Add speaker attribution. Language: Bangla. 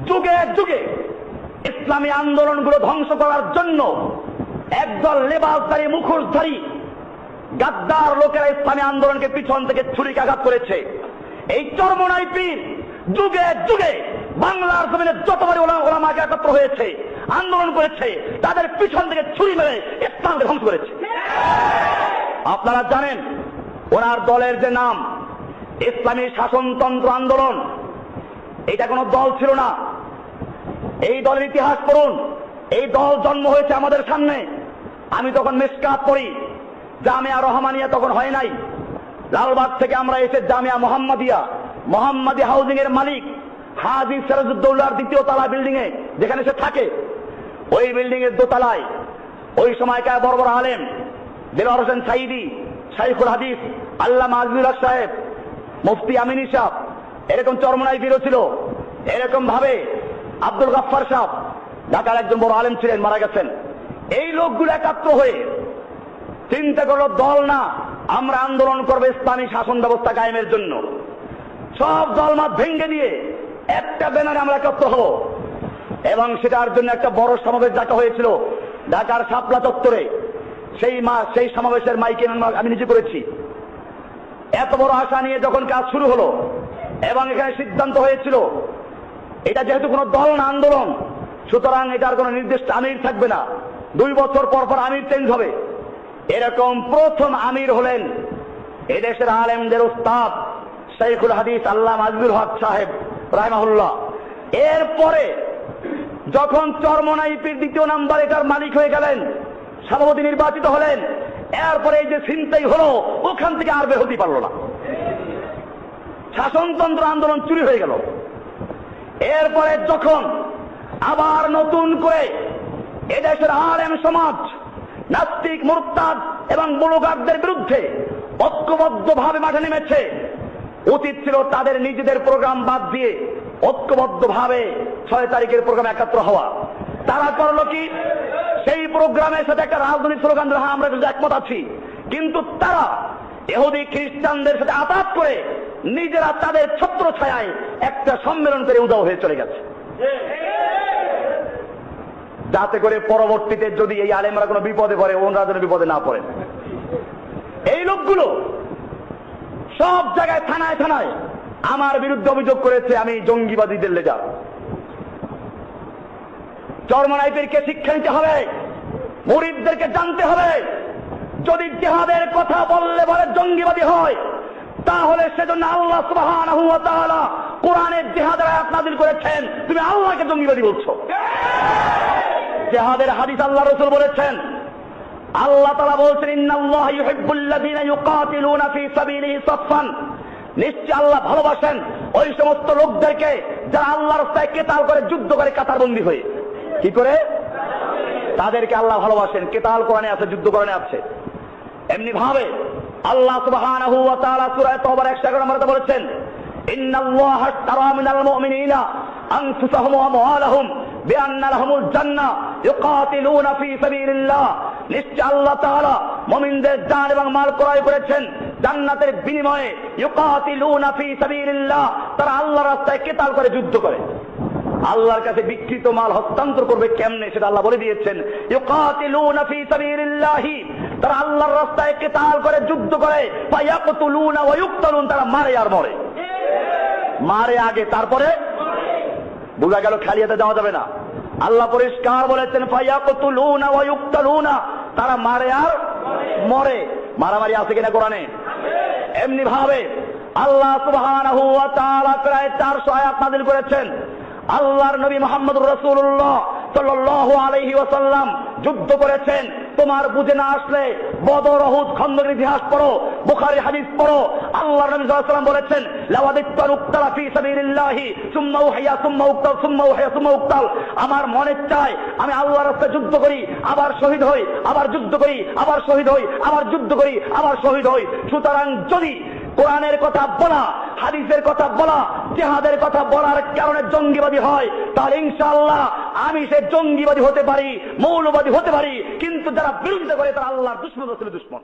Speaker 1: যুগে যুগে ইসলামী আন্দোলনগুলো ধ্বংস করার জন্য একদল লেবাসধারী মুখোশধারী গাদ্দার লোকেরা ইসলামী আন্দোলনকে পিছন থেকে ছুরিকাঘাত করেছে। এই চরমোনাই পীর যুগে যুগে বাংলার জমিনে যতবারই ওলামাকে একত্র হয়েছে, আন্দোলন করেছে, তাদের পিছন থেকে ছুরি মেরে ইসলামকে ধ্বংস করেছে। আপনারা জানেন ওনার দলের যে নাম ইসলামী শাসনতন্ত্র আন্দোলন, এটা কোনো দল ছিল না। এই দলের ইতিহাস পড়ুন। এই দল জন্ম হয়েছে আমাদের সামনে। আমি তখন মিশকাত পড়ি, জামিয়া রহমানিয়া তখন হয় নাই। লালবাগ থেকে আমরা এসে জামিয়া মোহাম্মদিয়া হাউজিং এর মালিক হাজী সিরাজউদ্দৌলার দ্বিতীয় তলা বিল্ডিং এ যেখানে সে থাকে, ওই বিল্ডিং এর দোতলায় ওই সময়কার বড় বড় আলেম দেলোয়ার হোসেন সাইদি, শাইখুল হাদিস আল্লামা আজিজুল হক সাহেব, মুফতি আমিনী সাহেব, এরকম চরমোনাই পীরও ছিল। এরকম ভাবে আব্দুল গাফফার সাহেব ঢাকার একজন বড় আলেম ছিলেন, মারা গেছেন। এই লোকগুলো একাত্র হয়ে চিন্তা করলো দল না, আমরা আন্দোলন করবো ইসলামী শাসন ব্যবস্থা কায়েমের জন্য। সব দলমত ভেঙে দিয়ে একটা ব্যানারে আমরা একত্র হব এবং সেটার জন্য একটা বড় সমাবেশ ডাকা হয়েছিল ঢাকার শাপলা চত্বরে। সেই সমাবেশের মাইকে আমি নিজে করেছি। এত বড় আশা নিয়ে যখন কাজ শুরু হলো এবং এখানে সিদ্ধান্ত হয়েছিল এটা যেহেতু কোনো দল না, আন্দোলন, সুতরাং এটার কোনো নির্দিষ্ট আমির থাকবে না, 2 বছর পর পর আমির চেঞ্জ হবে। এরকম প্রথম আমির হলেন এদেশের আলেমদের উস্তাদ শাইখুল হাদিস আল্লামা আজিজুল হক সাহেব রাহিমাহুল্লাহ। এরপরে যখন চরমোনাই পীর দ্বিতীয় নাম্বার এটার মালিক হয়ে গেলেন, সভাপতি নির্বাচিত হলেন, এরপরে এই যে ছিনতাই হলো ওখান থেকে আর বের হতে পারল না, শাসনতন্ত্র আন্দোলন চুরি হয়ে গেল। এরপরে যখন আবার নতুন করে এদেশের আলেম সমাজ নাস্তিক, মুরতাদ এবং বুলগারদের বিরুদ্ধে ঐক্যবদ্ধভাবে মাঠে নেমেছে, উচিত ছিল তাদের নিজেদের প্রোগ্রাম বাদ দিয়ে ঐক্যবদ্ধভাবে 6 তারিখের প্রোগ্রামে একাত্র হওয়া। তারা করলো কি, সেই প্রোগ্রামের সাথে একটা রাজনৈতিক স্লোগান দিল, হ্যাঁ আমরা কিন্তু একমত আছি, কিন্তু তারা ইহুদি খ্রিস্টানদের সাথে আতাত করে নিজেরা তাদের ছত্র ছায়ায় একটা সম্মেলন করে উধাও হয়ে চলে গেছে, যাতে করে পরবর্তীতে যদি এই আলেমরা কোনো বিপদে পড়ে ওনারা যেন বিপদে না পড়েন। এই লোকগুলো সব জায়গায় থানায় থানায় আমার বিরুদ্ধে অভিযোগ করেছে আমি জঙ্গিবাদীদের লেজা। চরমোনাই পীরকে শিক্ষা নিতে হবে, মুরিদদেরকে জানতে হবে, যদি জিহাদের কথা বললে বলে জঙ্গিবাদী হয়, তাহলে সেজন্য আল্লাহ সুবহানাহু ওয়া তাআলা কোরআনের জিহাদের আয়াত নাযিল করেছেন, তুমি আল্লাহকে জঙ্গিবাদী বলছো। জিহাদের হাদিস আল্লাহ রাসূল বলেছেন, আল্লাহ তাআলা বলছেন ইন্নাল্লাহা ইউহিব্বুল্লাযীনা ইউকাতিলুনা ফী সাবিলিহি সাফফান, নিশ্চয় আল্লাহ ভালোবাসেন ওই সমস্ত লোকদেরকে যারা আল্লাহর রাস্তায় কেতাল করে, যুদ্ধ করে কাতারবন্দী হয়ে। কি করে? তাদেরকে আল্লাহ ভালোবাসেন। কেতাল কোরআনে আছে, যুদ্ধ কোরআনে আছে। এমনি ভাবে আল্লাহ সুবহানাহু ওয়া তাআলা সূরা তাওবার 111 নম্বরে বলেছেন ইন্নাল্লাহা আশতারা মিনাল মুমিনিনা আনফুসাহুম ওয়া আমওয়ালাহুম বিআন্না লাহুমুল জান্নাহ ইউকাতিলুনা ফী সাবিলিল্লাহ, নিশ্চয় আল্লাহ তাআলা মুমিনদের জান এবং মাল ক্রয় করেছেন জান্নাতের বিনিময়ে। ইউকাতিলুনা ফী সাবিলিল্লাহ, তারা আল্লাহর রাস্তায় কেতাল করে, যুদ্ধ করে। আল্লাহর কাছে বিকৃত মাল হস্তান্তর করবে কেমনে সেটা আল্লাহ বলে দিয়েছেন। ইউকাতিলুনা ফী সাবিলিল্লাহি, তারা আল্লাহর রাস্তায় কেতাল করে, যুদ্ধ করে। ফায়াকতুলুনা ওয়া ইউকতালুন, তারা মারে আর মরে। মারে আগে, তারপরে বুঝা গেল খালিয়াতে যাওয়া যাবে না। আল্লাহ পরিষ্কার বলেছেন ফায়াকতুলুনা ওয়া ইউকতালুনা, তারা মারে আর মরে। মারামারি আছে কিনা কোরআনে? এমনি ভাবে আল্লাহ সুবহানাহু ওয়া তাআলা প্রায় 400 আয়াত নাযিল করেছেন। আল্লাহর নবী মুহাম্মদুর রাসূলুল্লাহ সাল্লাল্লাহু আলাইহি ওয়াসাল্লাম যুদ্ধ করেছেন। তোমার বুঝে না আসলে বদর, উহুদ, খন্দকের ইতিহাস পড়ো, বুখারী হাদিস পড়ো। আল্লাহর নবী সাল্লাল্লাহু আলাইহি ওয়াসাল্লাম বলেছেন লাওয়াদিত্তু উক্তালা ফী সাবিলিল্লাহি সুম্মা উহিয়া সুম্মা উক্তাল সুম্মা উহিয়া সুম্মা উক্তাল, আমার মনে চায় আমি আল্লাহর রাস্তায় যুদ্ধ করি, আবার শহীদ হই, আবার যুদ্ধ করি, আবার শহীদ হই, আবার যুদ্ধ করি, আবার শহীদ হই। সুতরাং যদি কোরআনের কথা বলা, হাদিসের কথা বলা, জিহাদের কথা বলার কারণে জঙ্গিবাদী হয়, তাহলে ইনশাআল্লাহ আমি সে জঙ্গিবাদী হতে পারি, মৌলবাদী হতে পারি, কিন্তু যারা বিরোধিতা করে তারা আল্লাহর দুশমন, রাসূলের দুশমন।